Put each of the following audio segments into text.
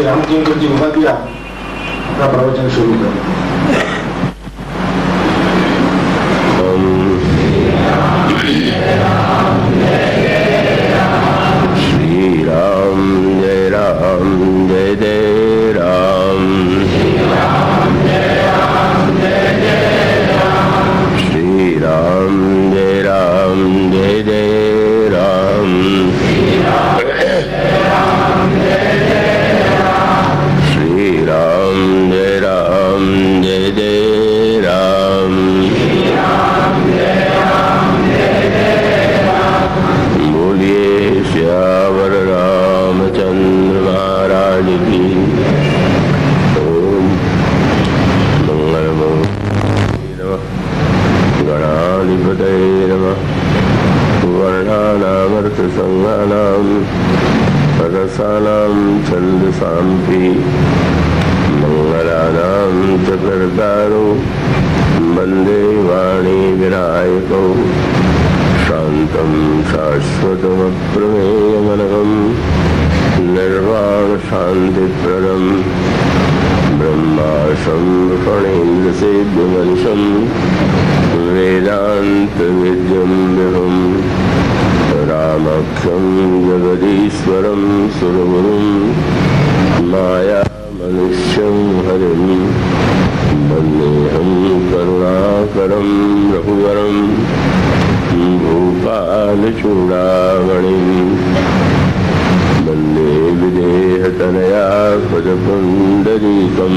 रामचंद्र जी उपाध्याय अपना प्रवचन शुरू करें। श्री राम जय जय राम, श्री राम जय जय राम, श्री राम जय जय राम, बोलिए श्यावर रामचंद्र महाराज की। ओम मंगलमूर्तये नमः, गणाधिपतये नमः, वर्णानामर्थसंज्ञानां रसानां छन्दसांपि मंगलानां च कर्तारो वन्दे वाणी विनायकौ शान्तं शाश्वतमप्रमेयमनघं निर्वाणशान्तिप्रदं ब्रह्माशं फणेन्द्रसेव्यमनिशं वेदान्तविद्यं विभुं रामाख्यं जगदीश्वरं सुरगुरुं मायामनुष्यं हरिं वन्देऽहं करुणाकरं रघुवरं भूपालचूडामणिं वन्दे विदेहतनया पदपुण्डरीकं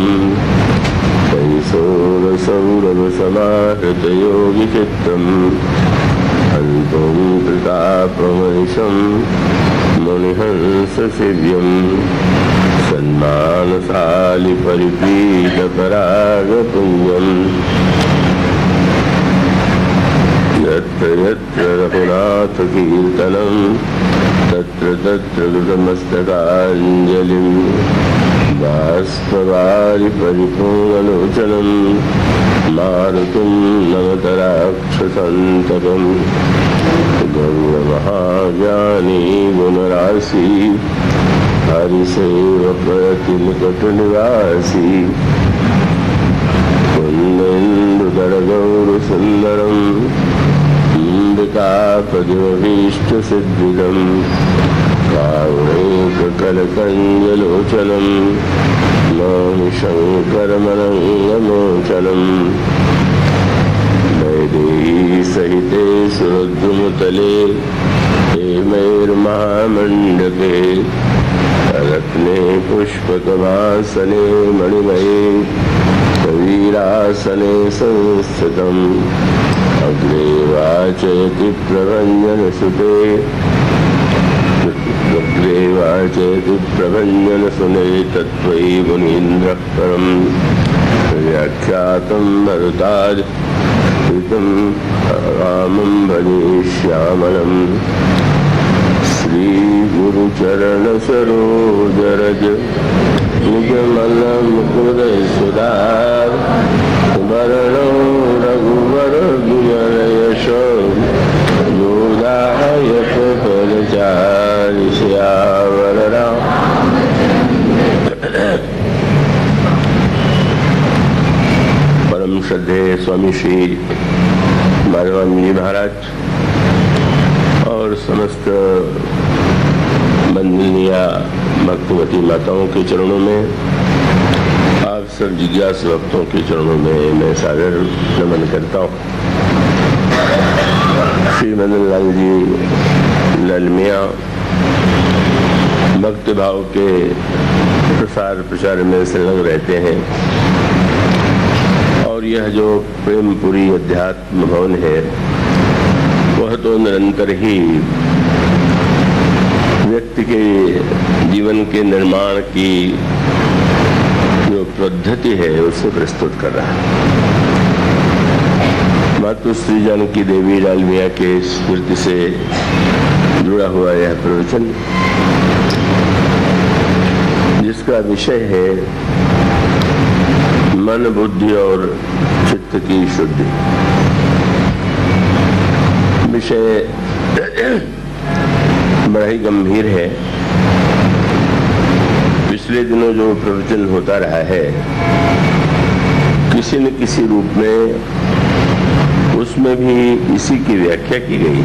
कैशोरसौरभसमाहृतयोगिचित्तं हन्तं कृतापमनिशं मुनिहंससेव्यं सन्मानसालिपरिपीतपरागपुञ्जम् यत्र यत्र रघुनाथकीर्तनं तत्र तत्र कृतमस्तकाञ्जलिं बाष्पवारि परिपूर्णलोचनं मारुतिं नमत राक्षसान्तकं गौरमहाज्ञानी गुणराशि हरिसेवकतिनिकटनिवासी कुन्देन्दुधरगौरसुन्दरं अम्बिकापदिमभीष्टसिद्धिदं कारुणिककलकञ्जलोचनं नौमि शङ्करमनङ्गमोचनं वैदेहीसहिते सुरद्रुमतले हेमैर्महामण्डके रत्ने पुष्पकमासने मणिमये कवीरासने संस्थितम् अग्रे वाचयति प्रभञ्जनसुते प्रभञ्जनसुने तत्त्वयि मुनीन्द्रः परं व्याख्यातं भरताद् कृतं रामं भजे श्यामलम् श्रीगुरुचरणसरोजरज निजमलमुकुरसुधार वरणो रघुवरविमलयश योदायक फलचारि श्यावर राम। परम श्रद्धेय स्वामी श्री माधवानंद जी महाराज और समस्त वंदनीय भक्तिवती माताओं के चरणों में, आप सब जिज्ञासु भक्तों के चरणों में मैं सादर नमन करता हूँ। श्री मदन लाल जी ललमिया भक्ति भाव के प्रसार प्रचार में संलग्न रहते हैं और यह जो प्रेमपुरी अध्यात्म भवन है वह तो निरंतर ही व्यक्ति के जीवन के निर्माण की जो पद्धति है उसे प्रस्तुत कर रहा है। मातुश्री जानकी देवी डालमिया के स्मृति से जुड़ा हुआ यह प्रवचन, जिसका विषय है मन बुद्धि और चित्त की शुद्धि। विषय बड़ा ही गंभीर है। पिछले दिनों जो प्रवचन होता रहा है, किसी न किसी रूप में उसमें भी इसी की व्याख्या की गई,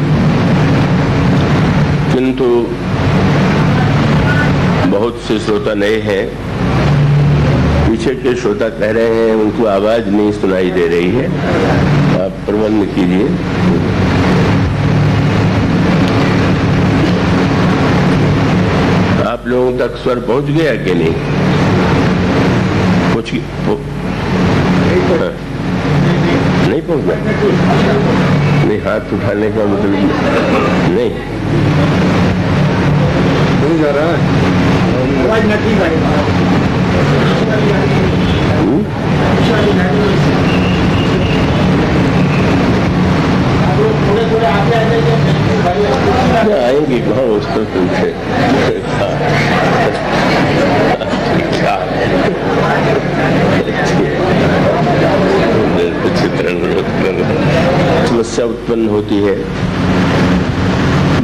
किंतु बहुत से श्रोता नए हैं, पीछे के श्रोता कह रहे हैं उनको आवाज नहीं सुनाई दे रही है, आप प्रबंध कीजिए। आप लोगों तक स्वर पहुंच गया कि नहीं? कुछ नहीं पहुंच गया? नहीं, हाथ उठाने का मतलब नहीं जा रहा है, आवाज नहीं आ आएंगे कहाँ उसको तुमसे समस्या उत्पन्न होती है,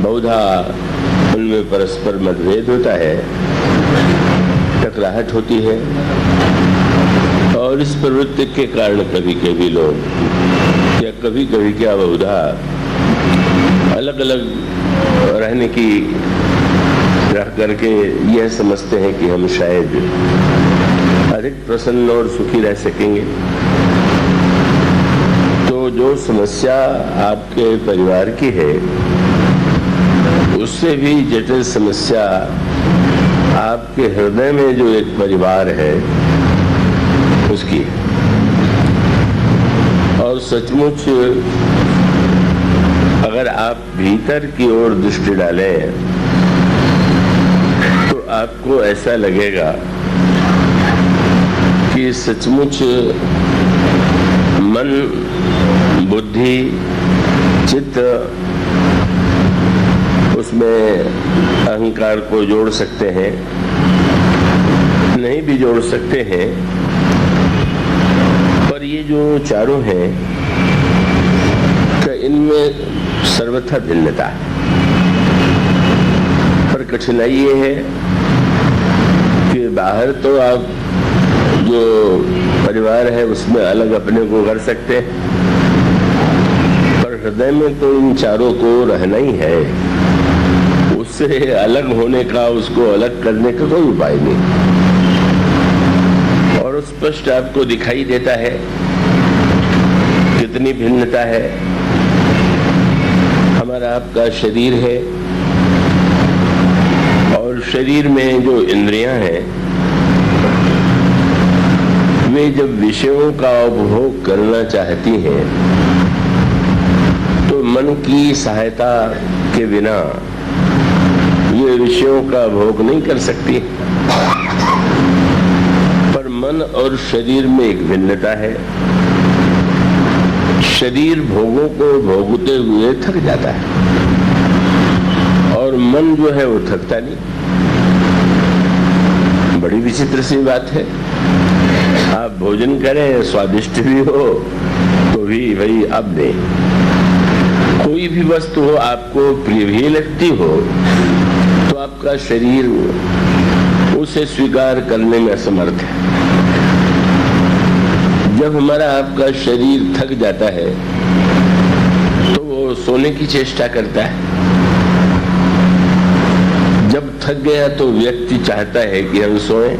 बहुधा उनमें परस्पर मतभेद होता है, टकराहट होती है, और इस प्रवृत्ति के कारण कभी कभी लोग या कभी कभी क्या बहुधा अलग अलग रहने की रह करके यह समझते हैं कि हम शायद अधिक प्रसन्न और सुखी रह सकेंगे। तो जो समस्या आपके परिवार की है, उससे भी जटिल समस्या आपके हृदय में जो एक परिवार है उसकी। और सचमुच अगर आप भीतर की ओर दृष्टि डालें तो आपको ऐसा लगेगा कि सचमुच मन, बुद्धि, चित्त, उसमें अहंकार को जोड़ सकते हैं, नहीं भी जोड़ सकते हैं, पर ये जो चारों हैं कि इनमें सर्वथा भिन्नता है। पर कठिनाई ये है कि बाहर तो आप जो परिवार है उसमें अलग अपने को कर सकते हैं, पर हृदय में तो इन चारों को रहना ही है। उससे अलग होने का, उसको अलग करने का कोई उपाय नहीं। और स्पष्ट आपको दिखाई देता है कितनी भिन्नता है। हमारा आपका शरीर है, और शरीर में जो इंद्रियां हैं वे जब विषयों का उपभोग करना चाहती हैं तो मन की सहायता के बिना ये विषयों का भोग नहीं कर सकती। पर मन और शरीर में एक भिन्नता है। शरीर भोगों को भोगते हुए थक जाता है, और मन जो है वो थकता नहीं। बड़ी विचित्र सी बात है। आप भोजन करें, स्वादिष्ट भी हो तो भी भाई अब नहीं, कोई भी वस्तु हो आपको प्रिय भी लगती हो तो आपका शरीर उसे स्वीकार करने में असमर्थ है। जब हमारा आपका शरीर थक जाता है तो वो सोने की चेष्टा करता है। जब थक गया तो व्यक्ति चाहता है कि हम सोएं,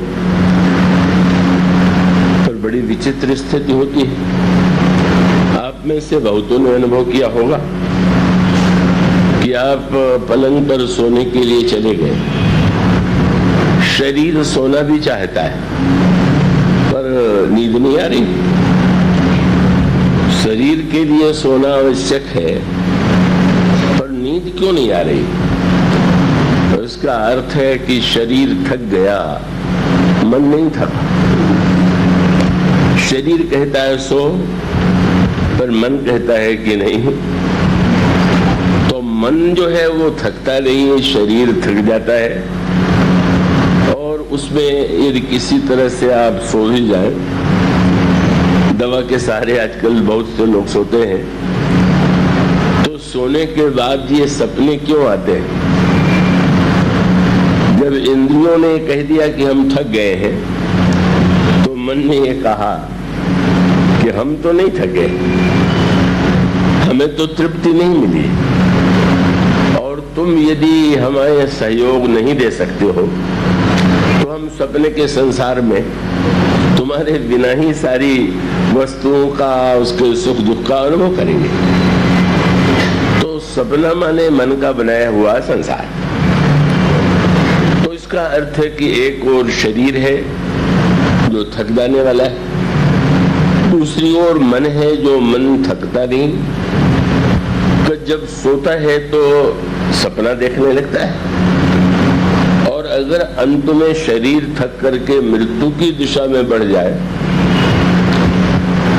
पर बड़ी विचित्र स्थिति होती है। आप में से बहुतों ने अनुभव किया होगा कि आप पलंग पर सोने के लिए चले गए, शरीर सोना भी चाहता है पर नींद नहीं आ रही। शरीर के लिए सोना आवश्यक है पर नींद क्यों नहीं आ रही? तो इसका अर्थ है कि शरीर थक गया, मन नहीं थका। शरीर कहता है सो, पर मन कहता है कि नहीं। तो मन जो है वो थकता नहीं है, शरीर थक जाता है। और उसमें यदि किसी तरह से आप सो ही जाए, दवा के सहारे आजकल बहुत से लोग सोते हैं, तो सोने के बाद ये सपने क्यों आते हैं? जब जब इंद्रियों ने कह दिया कि हम थक गए हैं, तो मन ने ये कहा कि हम तो नहीं थके, हमें तो तृप्ति नहीं मिली, और तुम यदि हमें सहयोग नहीं दे सकते हो तो हम सपने के संसार में तुम्हारे बिना ही सारी वस्तुओं का, उसके सुख दुख का अनुभव करेंगे। तो सपना माने मन का बनाया हुआ संसार। तो इसका अर्थ है कि एक और शरीर है जो थक जाने वाला है, दूसरी ओर मन है जो मन थकता नहीं, तो जब सोता है तो सपना देखने लगता है, और अगर अंत में शरीर थक करके मृत्यु की दिशा में बढ़ जाए,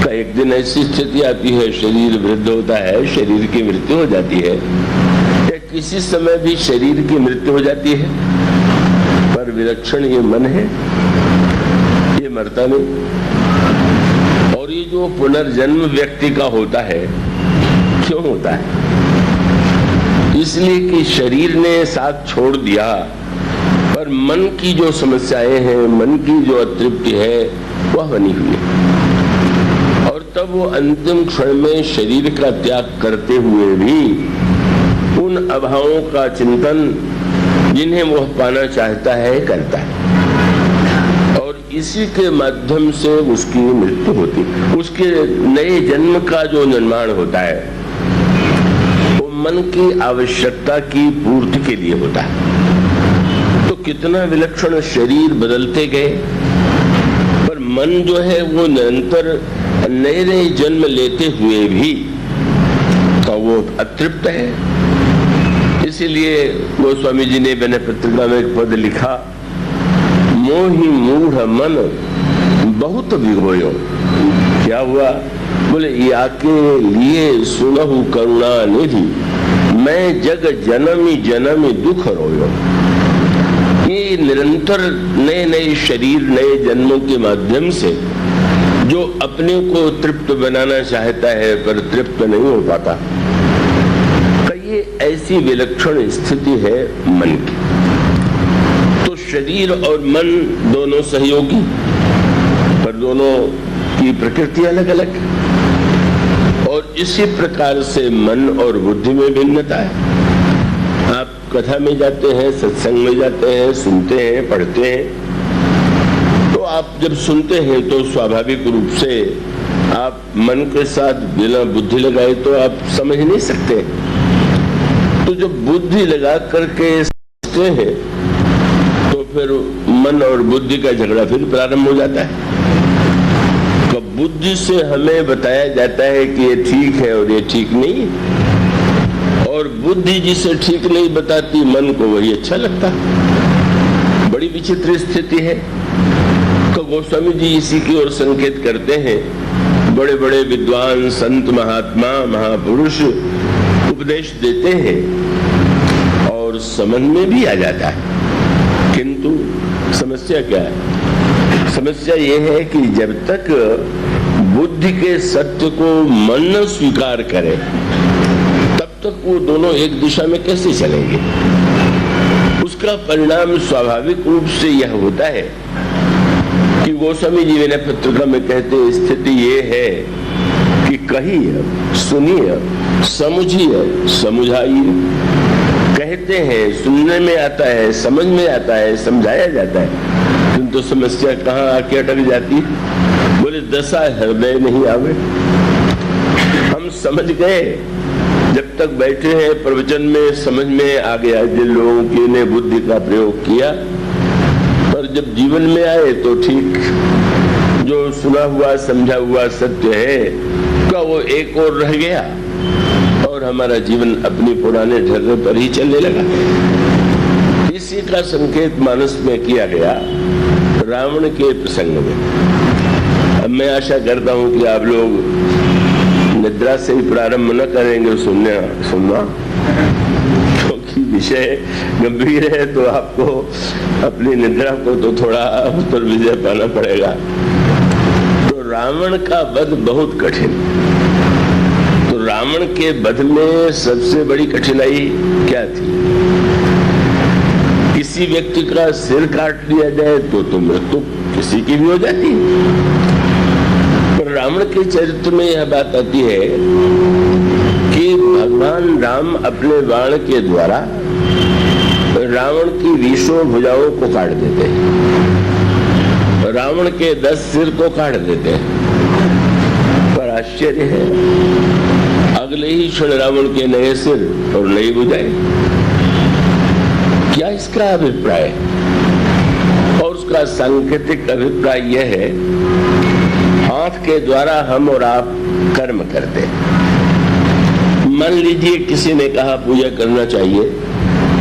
तो एक दिन ऐसी स्थिति आती है, शरीर वृद्ध होता है, शरीर की मृत्यु हो जाती है, या किसी समय भी शरीर की मृत्यु हो जाती है, पर विलक्षण ये मन है, ये मरता नहीं। और ये जो पुनर्जन्म व्यक्ति का होता है, क्यों होता है? इसलिए कि शरीर ने साथ छोड़ दिया, पर मन की जो समस्याएं हैं, मन की जो अतृप्ति है, वह बनी हुई है। और तब वो अंतिम क्षण में शरीर का त्याग करते हुए भी उन अभावों का चिंतन, जिन्हें वह पाना चाहता है, करता है, और इसी के माध्यम से उसकी मृत्यु होती है। उसके नए जन्म का जो निर्माण होता है, वो मन की आवश्यकता की पूर्ति के लिए होता है। तो कितना विलक्षण, शरीर बदलते गए, पर मन जो है वो निरंतर नए नए जन्म लेते हुए भी तो वो अतृप्त है। इसीलिए गोस्वामी जी ने बने पत्रिका में एक पद लिखा, मोहि मूढ़ मन बहुत भिगोयो। क्या हुआ? बोले, याके लिए सुनहु करुणा निधि, मैं जग जनमी जनमी दुख रोयो। ये निरंतर नए नए शरीर, नए जन्मों के माध्यम से जो अपने को तृप्त बनाना चाहता है, पर तृप्त नहीं हो पाता, ये ऐसी विलक्षण स्थिति है मन की। तो शरीर और मन दोनों सहयोगी, पर दोनों की प्रकृति अलग अलग, और इसी प्रकार से मन और बुद्धि में भिन्नता है। आप कथा में जाते हैं, सत्संग में जाते हैं, सुनते हैं, पढ़ते हैं, तो आप जब सुनते हैं तो स्वाभाविक रूप से आप मन के साथ बिना बुद्धि लगाए तो आप समझ नहीं सकते। तो जब बुद्धि लगा करके सुनते हैं तो फिर मन और बुद्धि का झगड़ा फिर प्रारंभ हो जाता है। तो बुद्धि से हमें बताया जाता है कि ये ठीक है और ये ठीक नहीं, और बुद्धि जिसे ठीक नहीं बताती, मन को वही अच्छा लगता। बड़ी विचित्र स्थिति है। तो गोस्वामी जी इसी की ओर संकेत करते हैं। बड़े बड़े विद्वान, संत, महात्मा, महापुरुष उपदेश देते हैं और समझ में भी आ जाता है, किंतु समस्या क्या है? समस्या यह है कि जब तक बुद्धि के सत्य को मन न स्वीकार करे, तब तक वो दोनों एक दिशा में कैसे चलेंगे? उसका परिणाम स्वाभाविक रूप से यह होता है कि गोस्वामी जी ने पत्रिका में कहते, स्थिति ये है कि कहिए, सुनिए, समझिए, समझाइए। कहते हैं, सुनने में आता है, समझ में आता है, समझाया जाता है, किंतु समस्या कहाँ आके अटक जाती है? बोले, दशा हृदय नहीं आवे। हम समझ गए, जब तक बैठे हैं प्रवचन में समझ में आ गया, जिन लोगों की ने बुद्धि का प्रयोग किया, पर जब जीवन में आए तो ठीक, जो सुना हुआ समझा हुआ सत्य है का वो एक और रह गया, और हमारा जीवन अपनी पुराने ढर्रे पर ही चलने लगा। इसी का संकेत मानस में किया गया रावण के प्रसंग में। अब मैं आशा करता हूं कि आप लोग निद्रा से ही प्रारंभ न करेंगे सुनना, क्योंकि विषय गंभीर है, तो आपको अपनी निद्रा को तो थोड़ा उत्तर विजय पाना पड़ेगा। तो रावण का वध बहुत कठिन। तो रावण के वध में सबसे बड़ी कठिनाई क्या थी? किसी व्यक्ति का सिर काट लिया जाए तो मृत्यु किसी की भी हो जाती है। पर रावण के चरित्र में यह बात आती है कि भगवान राम अपने बाण के द्वारा रावण की 20 भुजाओं को काट देते हैं, रावण के 10 सिर को काट देते हैं। पर आश्चर्य है, अगले ही क्षण रावण के नए सिर और नई भुजाएं। क्या इसका अभिप्राय? और उसका सांकेतिक अभिप्राय यह है, हाथ के द्वारा हम और आप कर्म करते हैं। मान लीजिए किसी ने कहा पूजा करना चाहिए,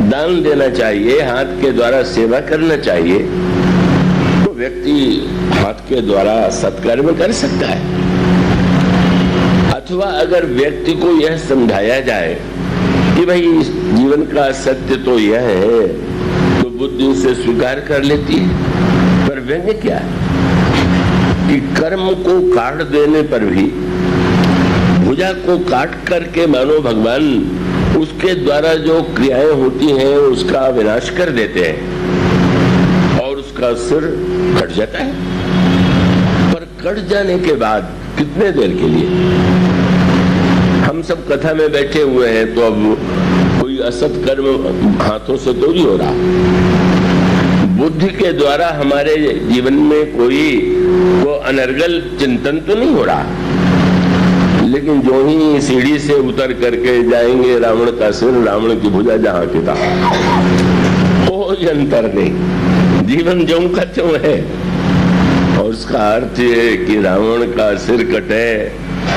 दान देना चाहिए, हाथ के द्वारा सेवा करना चाहिए, तो व्यक्ति हाथ के द्वारा सत्कर्म कर सकता है। अथवा अगर व्यक्ति को यह समझाया जाए कि भाई इस जीवन का सत्य तो यह है, तो बुद्धि उसे स्वीकार कर लेती है। पर व्यंग्य क्या है कि कर्म को काट देने पर भी, भुजा को काट करके मानो भगवान उसके द्वारा जो क्रियाएं होती हैं उसका विनाश कर देते हैं और उसका सिर कट जाता है। पर कट जाने के बाद कितने देर के लिए? हम सब कथा में बैठे हुए हैं तो अब कोई असत कर्म हाथों से तो नहीं हो रहा। बुद्धि के द्वारा हमारे जीवन में कोई वो अनर्गल चिंतन तो नहीं हो रहा। लेकिन जो ही सीढ़ी से उतर करके जाएंगे रावण का सिर, रावण की भुजा जहां की तहां, कोई अंतर नहीं, जीवन ज्यों का त्यों है। और उसका अर्थ है कि रावण का सिर कटे,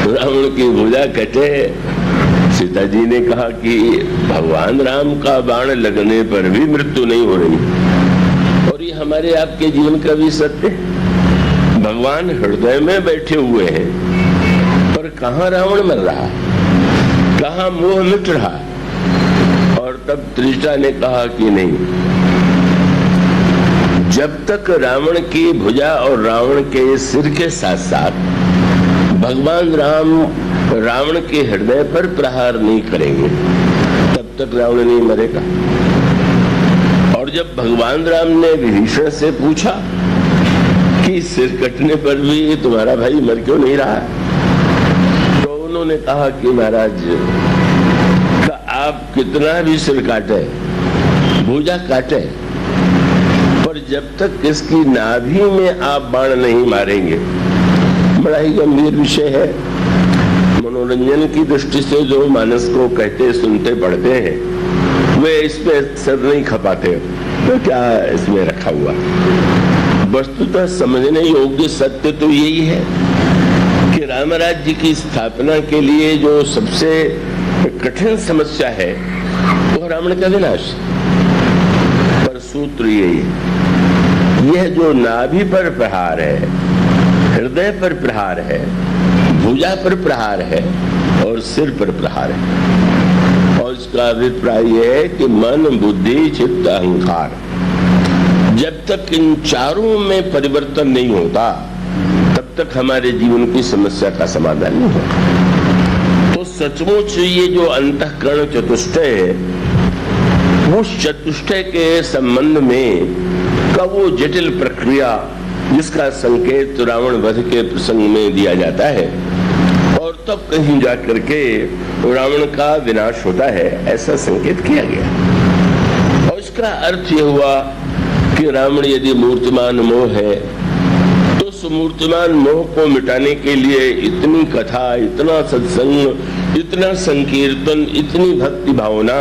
रावण की भुजा कटे। सीता जी ने कहा कि भगवान राम का बाण लगने पर भी मृत्यु नहीं हो रही। और ये हमारे आपके जीवन का भी सत्य है। भगवान हृदय में बैठे हुए हैं, पर कहाँ रावण मर रहा, कहाँ मोह मिट रहा। और तब त्रिजटा ने कहा कि नहीं, जब तक रावण की भुजा और रावण के सिर के साथ साथ भगवान राम रावण के हृदय पर प्रहार नहीं करेंगे, तब तक रावण नहीं मरेगा। और जब भगवान राम ने विभीषण से पूछा कि सिर कटने पर भी तुम्हारा भाई मर क्यों नहीं रहा, तो उन्होंने कहा कि महाराज का आप कितना भी सिर काटे, भुजा काटे, पर जब तक इसकी नाभि में आप बाण नहीं मारेंगे। बड़ा ही गंभीर विषय है। मनोरंजन की दृष्टि से जो मानस को कहते सुनते पढ़ते हैं वे इस पे सर नहीं खपाते, तो क्या इसमें रखा हुआ। वस्तुतः समझने योग्य सत्य तो यही है कि राम राज्य की स्थापना के लिए जो सबसे कठिन समस्या है वो रावण का विनाश। पर सूत्र यही है, यह जो नाभि पर प्रहार है, हृदय पर प्रहार है, भुजा पर प्रहार है और सिर पर प्रहार है। और इसका अभिप्राय यह है कि मन, बुद्धि, चित्त, अहंकार, जब तक इन चारों में परिवर्तन नहीं होता तब तक हमारे जीवन की समस्या का समाधान नहीं होता। तो सचमुच ये जो अंतःकरण चतुष्टय है, उस चतुष्टय के संबंध में का वो जटिल प्रक्रिया जिसका संकेत रावण वध के प्रसंग में दिया जाता है और तब कहीं जाकर के रावण का विनाश होता है, ऐसा संकेत किया गया। और इसका अर्थ यह हुआ कि रावण यदि मूर्तिमान मोह है तो उस मूर्तिमान मोह को मिटाने के लिए इतनी कथा, इतना सत्संग, इतना संकीर्तन, इतनी भक्ति भावना,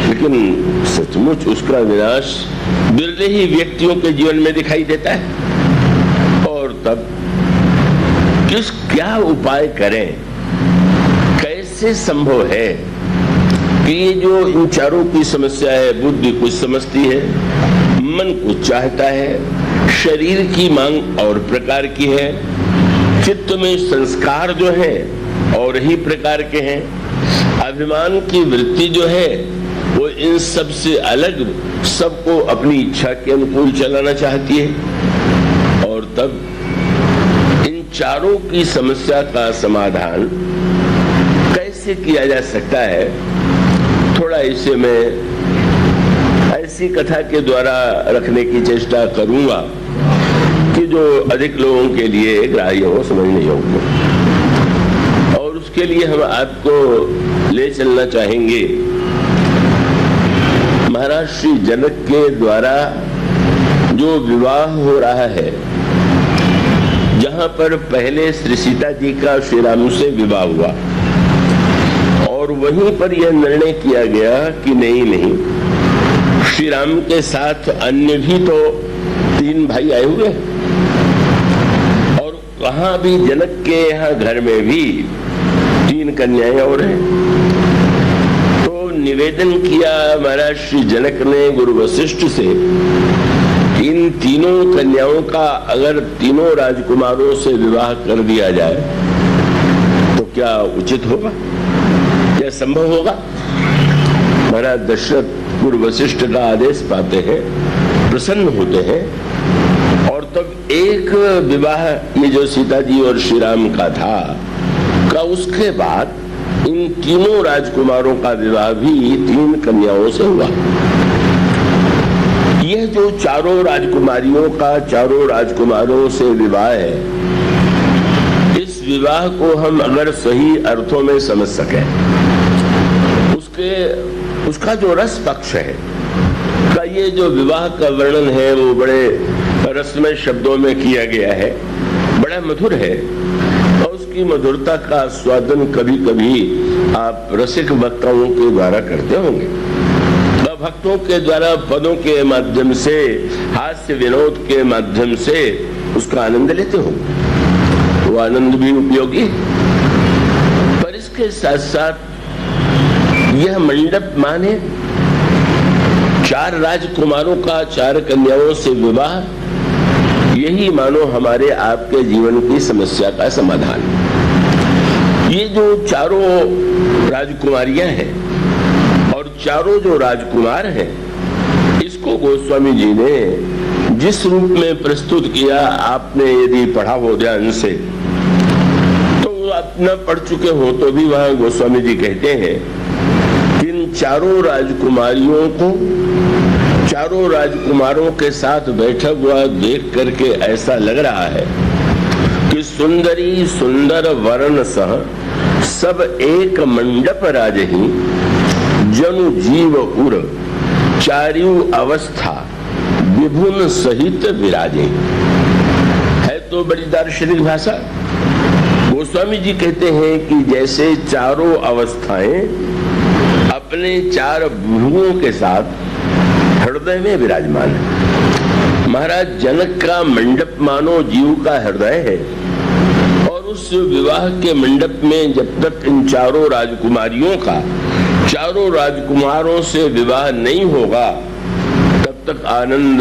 लेकिन सचमुच उसका विनाश बिरले ही व्यक्तियों के जीवन में दिखाई देता है। और तब क्या उपाय करें, कैसे संभव है कि ये जो इन चारों की समस्या है, बुद्धि कुछ समझती है, मन कुछ चाहता है, शरीर की मांग और प्रकार की है, चित्त में संस्कार जो है और ही प्रकार के हैं, अभिमान की वृत्ति जो है वो इन सब से अलग सबको अपनी इच्छा के अनुकूल चलाना चाहती है। और तब इन चारों की समस्या का समाधान कैसे किया जा सकता है, थोड़ा इसे मैं ऐसे ऐसी कथा के द्वारा रखने की चेष्टा करूंगा कि जो अधिक लोगों के लिए ग्राह्य हो, समझने योग्य हो। और उसके लिए हम आपको ले चलना चाहेंगे महाराज श्री जनक के द्वारा जो विवाह हो रहा है, जहां पर पहले श्री सीता जी का श्री राम से विवाह हुआ और वहीं पर यह निर्णय किया गया कि नहीं, श्री राम के साथ अन्य भी तो 3 भाई आए हुए और वहां भी जनक के यहाँ घर में भी 3 कन्याएं और हैं। तो निवेदन किया महाराज श्री जनक ने गुरु वशिष्ठ से, इन तीनों कन्याओं का अगर तीनों राजकुमारों से विवाह कर दिया जाए तो क्या उचित होगा, क्या संभव होगा? महाराज दशरथ गुरु वशिष्ठ का आदेश पाते हैं, प्रसन्न होते हैं और तब एक विवाह ये जो सीता जी और श्री राम का था का उसके बाद इन तीनों राजकुमारों का विवाह भी 3 कन्याओं से हुआ। यह जो चारों राजकुमारियों का चारों राजकुमारों से विवाह है, इस विवाह को हम अगर सही अर्थों में समझ सकें, उसका जो रस पक्ष है का ये जो विवाह का वर्णन है वो बड़े रसमय शब्दों में किया गया है, बड़ा मधुर है और उसकी मधुरता का स्वादन कभी कभी आप रसिक वक्ताओं के द्वारा करते होंगे, भक्तों के द्वारा पदों के माध्यम से, हास्य विनोद के माध्यम से उसका आनंद लेते हो। वो आनंद भी उपयोगी, पर इसके साथ साथ यह मंडप माने 4 राजकुमारों का 4 कन्याओं से विवाह, यही मानो हमारे आपके जीवन की समस्या का समाधान। ये जो चारों राजकुमारियां हैं और चारों जो राजकुमार हैं, इसको गोस्वामी जी ने जिस रूप में प्रस्तुत किया, आपने यदि पढ़ा हो ध्यान से तो आप न पढ़ चुके हो तो भी वहां गोस्वामी जी कहते हैं कि इन चारों राजकुमारियों को चारों राजकुमारों के साथ बैठा हुआ देख करके ऐसा लग रहा है कि सुंदरी सुंदर वरण सह सब एक मंडप राजही, जनु जीव उर चारु अवस्था विभुन सहित विराजे। है तो बड़ी दार्शनिक भाषा। गोस्वामी जी कहते हैं कि जैसे चारों अवस्थाएं अपने 4 विभुओं के साथ हृदय में विराजमान है। महाराज जनक का मंडप मानो जीव का हृदय है और उस विवाह के मंडप में जब तक इन चारों राजकुमारियों का चारों राजकुमारों से विवाह नहीं होगा तब तक आनंद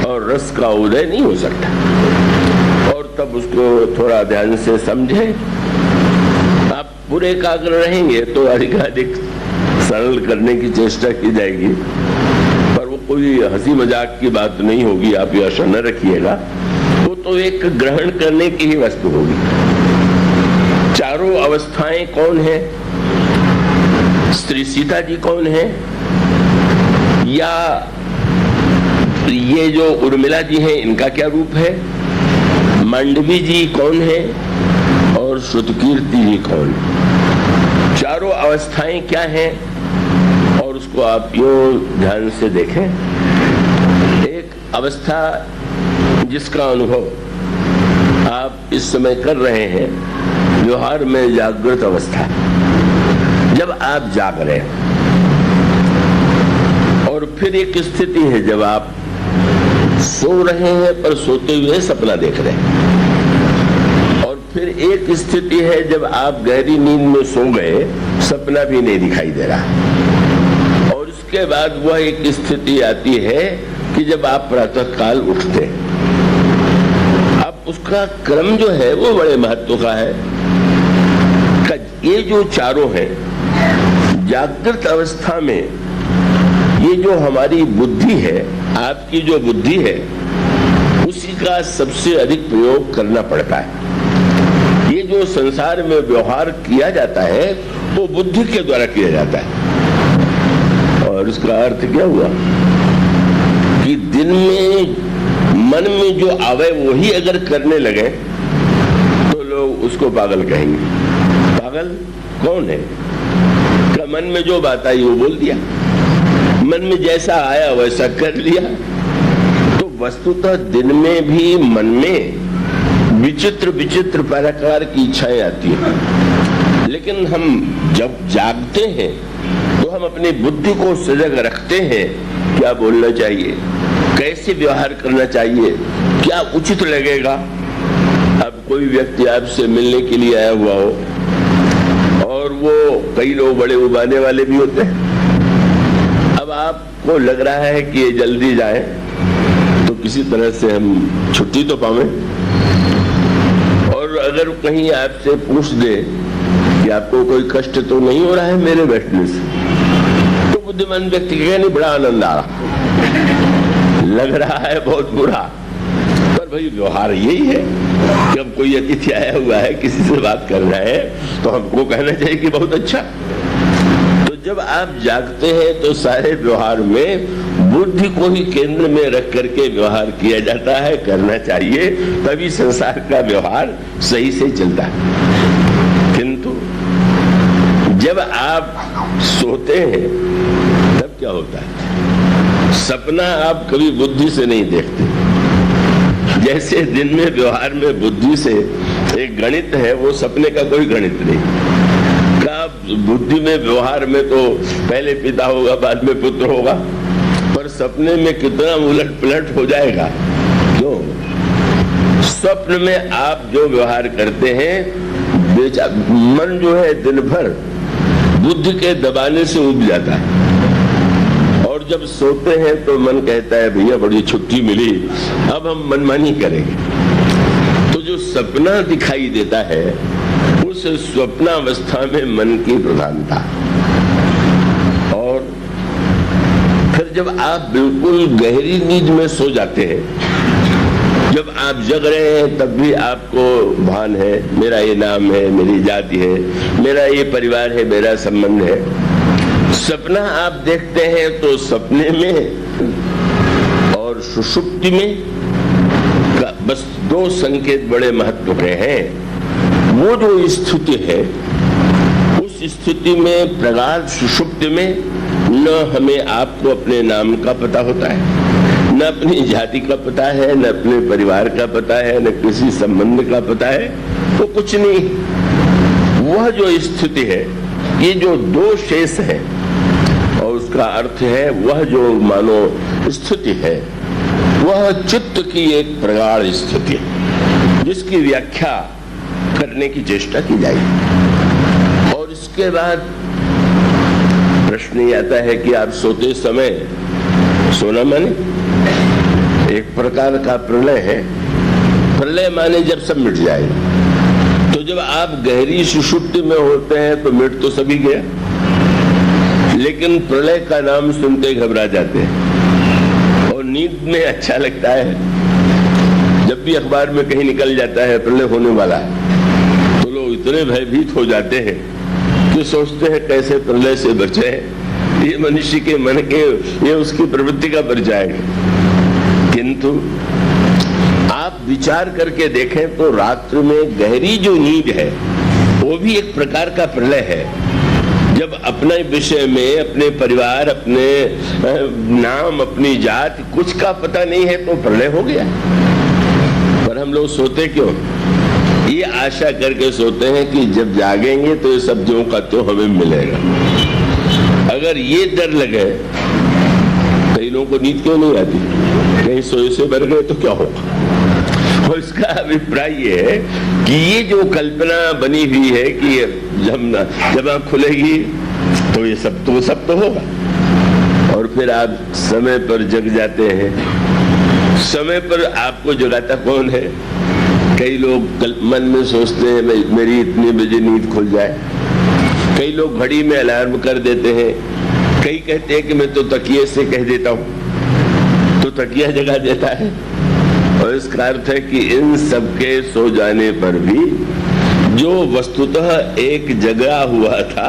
और रस का उदय नहीं हो सकता। और तब उसको थोड़ा ध्यान से समझे, आप पूरे एकाग्र रहेंगे तो अधिकाधिक सरल करने की चेष्टा की जाएगी, पर वो कोई हंसी मजाक की बात नहीं होगी, आप ये आशा न रखिएगा। वो तो एक ग्रहण करने की ही वस्तु होगी। चारों अवस्थाएं कौन है? श्री सीता जी कौन है, या ये जो उर्मिला जी हैं इनका क्या रूप है, मांडवी जी कौन है और श्रुतकीर्ति जी कौन? चारों अवस्थाएं क्या हैं और उसको आप यूं ध्यान से देखें। एक अवस्था जिसका अनुभव आप इस समय कर रहे हैं, व्यवहार में जागृत अवस्था, जब आप जाग रहे हैं, और फिर एक स्थिति है जब आप सो रहे हैं पर सोते हुए सपना देख रहे हैं, और फिर एक स्थिति है जब आप गहरी नींद में सो गए, सपना भी नहीं दिखाई दे रहा, और उसके बाद वह एक स्थिति आती है कि जब आप प्रातः काल उठते हैं। अब उसका क्रम जो है वो बड़े महत्व का है। ये जो चारों हैं, जागृत अवस्था में ये जो हमारी बुद्धि है, आपकी जो बुद्धि है, उसी का सबसे अधिक प्रयोग करना पड़ता है। ये जो संसार में व्यवहार किया जाता है वो बुद्धि के द्वारा किया जाता है। और इसका अर्थ क्या हुआ दिन में मन में जो आवे वही अगर करने लगे तो लोग उसको पागल कहेंगे। पागल कौन है? का मन में जो बात आई वो बोल दिया, मन में जैसा आया वैसा कर लिया। तो वस्तुतः दिन में भी मन में विचित्र विचित्र प्रकार की इच्छाएं आती हैं, लेकिन हम जब जागते हैं तो हम अपनी बुद्धि को सजग रखते हैं। क्या बोलना चाहिए, कैसे व्यवहार करना चाहिए, क्या उचित लगेगा। अब कोई व्यक्ति आपसे मिलने के लिए आया हुआ हो और वो कई लोग बड़े उबाने वाले भी होते हैं। अब आपको लग रहा है कि ये जल्दी जाए तो किसी तरह से हम छुट्टी तो पावे, और अगर कहीं आपसे पूछ दे कि आपको कोई कष्ट तो नहीं हो रहा है मेरे बैठने से, तो बुद्धिमान व्यक्ति कहेगा नहीं, बड़ा आनंद आ रहा, लग रहा है बहुत बुरा। पर भाई व्यवहार यही है कि अब कोई अतिथि आया हुआ है, किसी से बात करना है तो हमको कहना चाहिए कि बहुत अच्छा। तो जब आप जागते हैं तो सारे व्यवहार में बुद्धि को ही केंद्र में रख करके व्यवहार किया जाता है, करना चाहिए, तभी संसार का व्यवहार सही से चलता है। किंतु जब आप सोते हैं तब क्या होता है, सपना आप कभी बुद्धि से नहीं देखते। जैसे दिन में व्यवहार में बुद्धि से एक गणित है, वो सपने का कोई गणित नहीं। का बुद्धि में व्यवहार में तो पहले पिता होगा बाद में पुत्र होगा, पर सपने में कितना उलट पलट हो जाएगा। क्यों? स्वप्न में आप जो व्यवहार करते हैं, मन जो है दिन भर बुद्धि के दबाने से उब जाता है, और जब सोते हैं तो मन कहता है भैया बड़ी छुट्टी मिली, अब हम मनमानी करेंगे। तो जो सपना दिखाई देता है उस स्वप्नावस्था में मन की प्रधानता। और फिर जब आप बिल्कुल गहरी नींद में सो जाते हैं, जब आप जग रहे हैं तब भी आपको भान है मेरा ये नाम है, मेरी जाति है, मेरा ये परिवार है, मेरा संबंध है। सपना आप देखते हैं तो सपने में और सुषुप्ति में बस दो संकेत बड़े महत्व के हैं। वो जो स्थिति है उस स्थिति में प्रगाढ़ सुषुप्ति में न हमें आपको अपने नाम का पता होता है, न अपनी जाति का पता है, न अपने परिवार का पता है, न किसी संबंध का पता है, तो कुछ नहीं। वह जो स्थिति है, ये जो दो शेष है, और उसका अर्थ है वह जो मानो स्थिति है वह चित्त की एक प्रगाढ़ स्थिति है, जिसकी व्याख्या करने की चेष्टा की जाएगी। और इसके बाद प्रश्न ये आता है कि आप सोते समय, सोना माने एक प्रकार का प्रलय है, प्रलय माने जब सब मिट जाए। तो जब आप गहरी सुषुप्ति में होते हैं तो मिट तो सभी गया, लेकिन प्रलय का नाम सुनते घबरा जाते हैं। और नींद में अच्छा लगता है, जब भी अखबार में कहीं निकल जाता है प्रलय होने वाला है, तो लोग इतने भयभीत हो जाते हैं कि सोचते हैं कैसे प्रलय से बचे। ये मनुष्य के मन के, ये उसकी प्रवृत्ति का परिचय है। किंतु आप विचार करके देखें तो रात्रि में गहरी जो नींद है वो भी एक प्रकार का प्रलय है। जब अपने विषय में, अपने परिवार, अपने नाम, अपनी जाति कुछ का पता नहीं है तो प्रलय हो गया। पर हम लोग सोते क्यों? ये आशा करके सोते हैं कि जब जागेंगे तो ये सब जो का त्यों हमें मिलेगा। अगर ये डर लगे, कई लोगों को नींद क्यों नहीं आती, कहीं सोए से मर गए तो क्या होगा। और इसका अभिप्राय ये है कि ये जो कल्पना बनी हुई है कि जब आँख खुलेगी तो ये सब तो होगा, और फिर आप समय पर जग जाते हैं। समय पर आपको जगाता कौन है? कई लोग मन में सोचते हैं मेरी इतनी बजे नींद खुल जाए, कई लोग घड़ी में अलार्म कर देते हैं, कई कहते हैं कि मैं तो तकिए से कह देता हूं, तो तकिया जगा देता है। और इसका अर्थ है कि इन सबके सो जाने पर भी जो वस्तुतः एक जगा हुआ था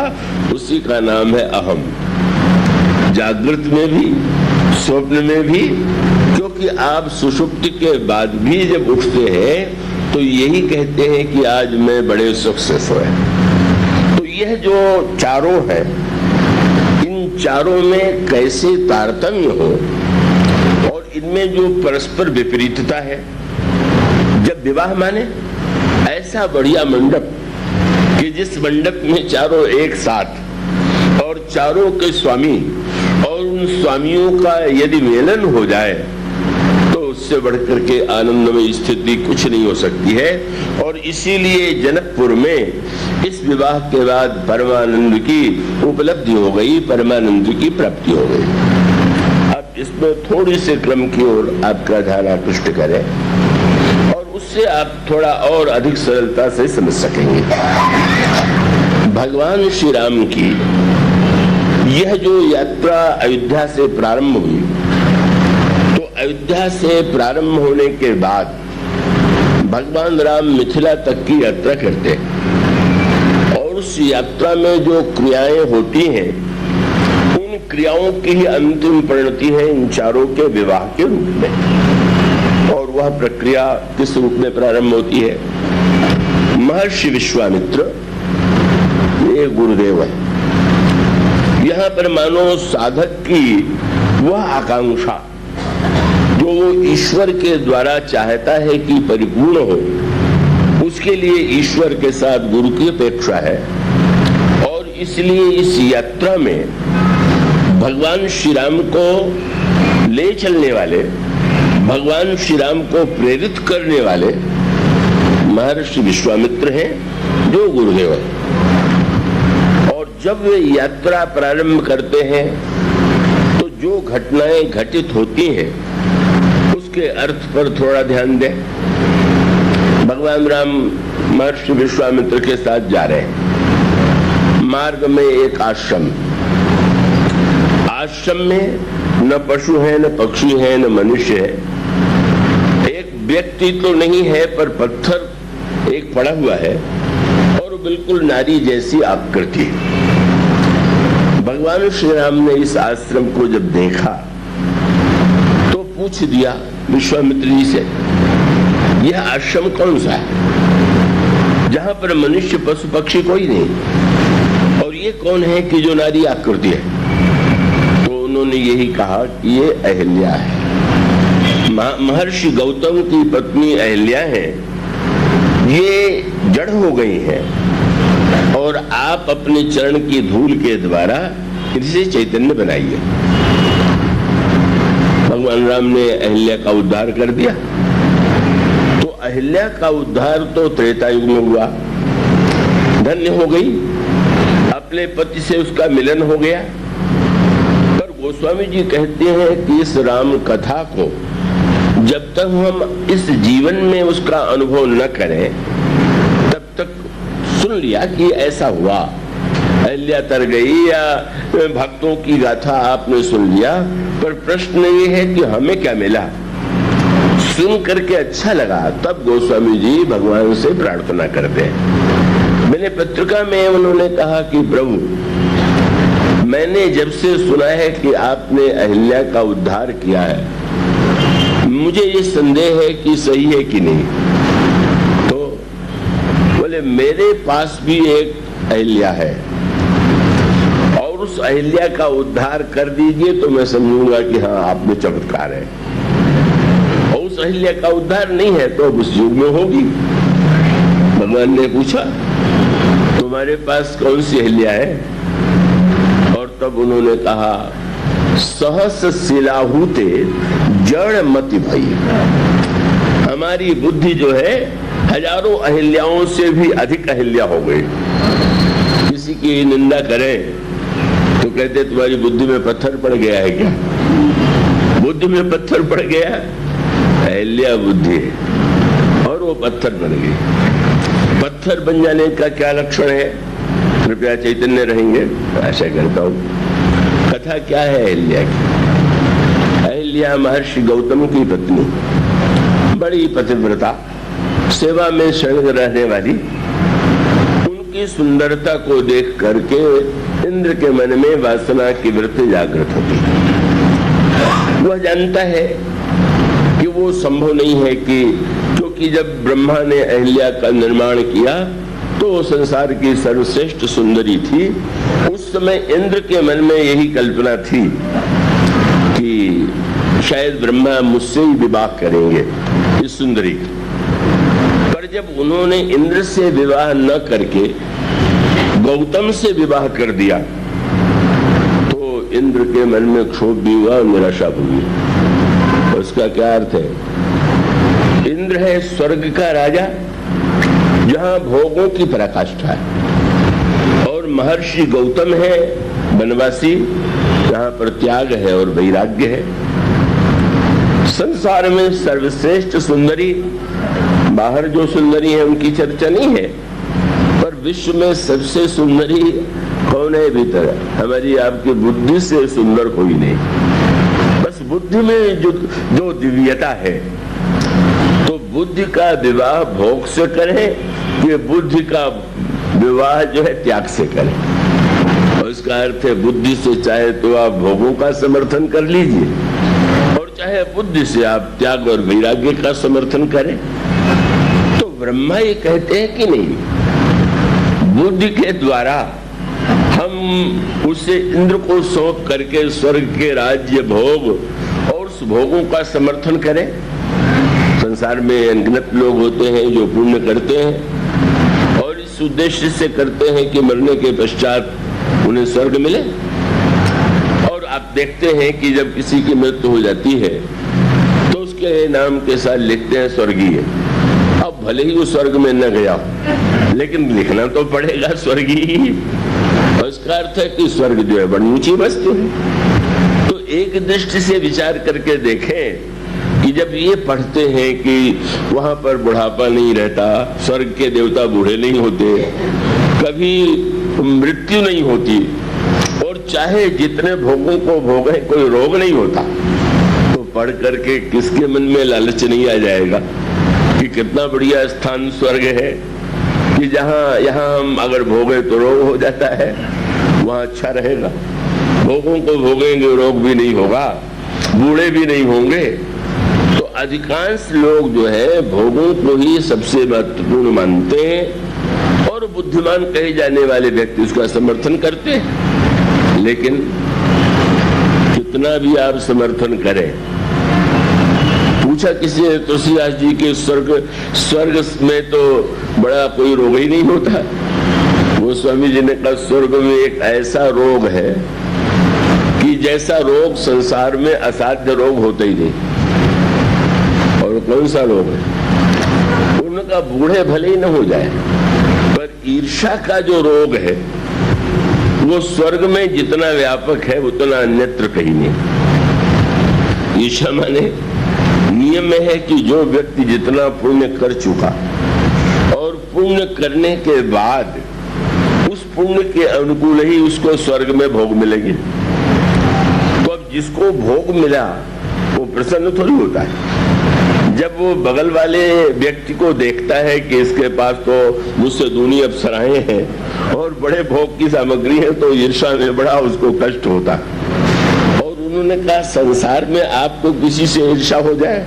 उसी का नाम है अहम। जागृत में भी, स्वप्न में भी, क्योंकि आप सुषुप्ति के बाद भी जब उठते हैं तो यही कहते हैं कि आज मैं बड़े सुख से सोया। तो यह जो चारों है, इन चारों में कैसे तारतम्य हो और इनमें जो परस्पर विपरीतता है। जब विवाह माने ऐसा बढ़िया मंडप कि जिस मंडप में चारों एक साथ और चारों के स्वामी और उन स्वामियों का यदि मेलन हो जाए तो उससे बढ़कर के आनंदमय स्थिति कुछ नहीं हो सकती है। और इसीलिए जनकपुर में इस विवाह के बाद परमानंद की उपलब्धि हो गई, परमानंद की प्राप्ति हो गई। अब इसमें थोड़ी से क्रम की ओर आपका ध्यान आकृष्ट करें और उससे आप थोड़ा और अधिक सरलता से समझ सकेंगे। भगवान श्री राम की यह जो यात्रा अयोध्या से प्रारंभ हुई, तो अयोध्या से प्रारंभ होने के बाद भगवान राम मिथिला तक की यात्रा करते हैं और उस यात्रा में जो क्रियाएं होती हैं, उन क्रियाओं की ही अंतिम परिणति है इन चारों के विवाह के रूप में। और वह प्रक्रिया किस रूप में प्रारंभ होती है? महर्षि विश्वामित्र ये गुरुदेव है। यहाँ पर मानो साधक की वह आकांक्षा जो वो ईश्वर के द्वारा चाहता है कि परिपूर्ण हो, उसके लिए ईश्वर के साथ गुरु की अपेक्षा है। और इसलिए इस यात्रा में भगवान श्री राम को ले चलने वाले, भगवान श्री राम को प्रेरित करने वाले महर्षि विश्वामित्र हैं जो गुरुदेव है। और जब वे यात्रा प्रारंभ करते हैं तो जो घटनाएं घटित होती हैं उसके अर्थ पर थोड़ा ध्यान दें। भगवान राम महर्षि विश्वामित्र के साथ जा रहे हैं। मार्ग में एक आश्रम, आश्रम में न पशु है, न पक्षी है, न मनुष्य है। एक व्यक्ति तो नहीं है पर पत्थर एक पड़ा हुआ है और बिल्कुल नारी जैसी आकृति। भगवान श्री राम ने इस आश्रम को जब देखा तो पूछ दिया विश्वामित्र जी से, यह आश्रम कौन सा है जहां पर मनुष्य पशु पक्षी कोई नहीं, और ये कौन है कि जो नारी आकृति है? तो उन्होंने यही कहा कि ये अहिल्या है। महर्षि गौतम की पत्नी अहिल्या है, ये जड़ हो गई है और आप अपने चरण की धूल के द्वारा इसे चैतन्य बनाइए। भगवान राम ने अहिल्या का उद्धार कर दिया। तो अहिल्या का उद्धार तो त्रेता युग में हुआ, धन्य हो गई, अपने पति से उसका मिलन हो गया। पर गोस्वामी जी कहते हैं कि इस राम कथा को जब तक हम इस जीवन में उसका अनुभव न करें तब तक सुन लिया कि ऐसा हुआ, अहिल्या तर गई या भक्तों की गाथा आपने सुन लिया, पर प्रश्न ये है कि हमें क्या मिला? सुन करके अच्छा लगा तब गोस्वामी जी भगवान से प्रार्थना करते हैं। मैंने पत्रिका में उन्होंने कहा कि प्रभु, मैंने जब से सुना है कि आपने अहिल्या का उद्धार किया है, मुझे ये संदेह है कि सही है कि नहीं। तो बोले मेरे पास भी एक अहिल्या है और उस अहिल्या का उद्धार कर दीजिए तो मैं समझूंगा कि हाँ आप में चमत्कार है। और उस अहिल्या का उद्धार नहीं है तो अब उस युग में होगी। भगवान ने पूछा तुम्हारे पास कौन सी अहिल्या है? और तब उन्होंने कहा सहस शिलाहूते जड़ मति भई। हमारी बुद्धि जो है हजारों अहिल्याओं से भी अधिक अहिल्या हो गई। किसी की निंदा करें तो कहते तुम्हारी बुद्धि में पत्थर पड़ गया है क्या? बुद्धि में पत्थर पड़ गया, अहिल्या बुद्धि है और वो पत्थर बन गई। पत्थर बन जाने का क्या लक्षण है? कृपया चैतन्य रहेंगे, आशा करता हूँ। कथा क्या है अहिल्या की? अहिल्या महर्षि गौतम की पत्नी, बड़ी पतिव्रता, सेवा में शरण रहने वाली। उनकी सुंदरता को देख करके इंद्र के मन में वासना की वृत्ति जागृत होती। वह जानता है कि वो संभव नहीं है क्योंकि जब ब्रह्मा ने अहिल्या का निर्माण किया तो वो संसार की सर्वश्रेष्ठ सुंदरी थी। उस समय इंद्र के मन में यही कल्पना थी कि शायद ब्रह्मा मुझसे ही विवाह करेंगे इस सुंदरी का। पर जब उन्होंने इंद्र से विवाह न करके गौतम से विवाह कर दिया तो इंद्र के मन में क्षोभ भी हुआ और निराशा भी हुई। उसका क्या अर्थ है? इंद्र है स्वर्ग का राजा जहां भोगों की पराकाष्ठा है, और महर्षि गौतम है वनवासी जहां पर त्याग है और वैराग्य है। संसार में सर्वश्रेष्ठ सुंदरी, बाहर जो सुंदरी है उनकी चर्चा नहीं है, पर विश्व में सबसे सुंदरी कौन है? भीतर हमारी आपकी बुद्धि से सुंदर कोई नहीं। बस बुद्धि में जो दिव्यता है, तो बुद्धि का विवाह भोग से करें कि बुद्धि का विवाह जो है त्याग से करें। और इसका अर्थ है बुद्धि से चाहे तो आप भोगों का समर्थन कर लीजिए, और चाहे बुद्धि से आप त्याग और वैराग्य का समर्थन करें। तो ब्रह्मा ये कहते हैं कि नहीं, बुद्धि के द्वारा हम उसे इंद्र को सौंप करके स्वर्ग के राज्य भोग और उस भोगों का समर्थन करें। संसार में अनगिनत लोग होते हैं जो पुण्य करते हैं और इस उद्देश्य से करते हैं कि मरने के पश्चात उन्हें स्वर्ग मिले। और आप देखते हैं कि जब किसी की मृत्यु हो जाती है तो उसके नाम के साथ लिखते हैं स्वर्गीय। अब भले ही वो स्वर्ग में न गया लेकिन लिखना तो पड़ेगा स्वर्गीय। और इसका अर्थ है कि स्वर्ग जो है बड़ी ऊंची वस्तु है। तो एक दृष्टि से विचार करके देखें कि जब ये पढ़ते हैं कि वहां पर बुढ़ापा नहीं रहता, स्वर्ग के देवता बूढ़े नहीं होते, कभी मृत्यु नहीं होती, और चाहे जितने भोगों को भोगे कोई रोग नहीं होता, तो पढ़ करके किसके मन में लालच नहीं आ जाएगा कि कितना बढ़िया स्थान स्वर्ग है, कि यहाँ हम अगर भोगे तो रोग हो जाता है, वहां अच्छा रहेगा। भोगों को भोगेंगे रोग भी नहीं होगा, बूढ़े भी नहीं होंगे। तो अधिकांश लोग जो है भोगों को ही सबसे महत्वपूर्ण मानते हैं और बुद्धिमान कहे जाने वाले व्यक्ति उसका समर्थन करते हैं। लेकिन कितना भी आप समर्थन करें, पूछा किसी ने तुलसीदास जी के स्वर्ग में तो बड़ा कोई रोग ही नहीं होता। वो स्वामी जी ने कहा स्वर्ग में एक ऐसा रोग है कि जैसा रोग संसार में असाध्य रोग होता ही नहीं। और कौन सा रोग है? उनका बूढ़े भले ही न हो जाए, पर ईर्ष्या का जो रोग है वो स्वर्ग में जितना व्यापक है उतना अन्यत्र कहीं नहीं। ईर्ष्या माने नियम में है कि जो व्यक्ति जितना पुण्य कर चुका और पुण्य करने के बाद उस पुण्य के अनुकूल ही उसको स्वर्ग में भोग मिलेंगे। तो अब जिसको भोग मिला वो प्रसन्न थोड़ी होता है। जब वो बगल वाले व्यक्ति को देखता है कि इसके पास तो मुझसे दूनी अप्सराएं हैं और बड़े भोग की सामग्री है, तो ईर्ष्या में बड़ा उसको कष्ट होता है। और उन्होंने कहा संसार में आपको किसी से ईर्ष्या हो जाए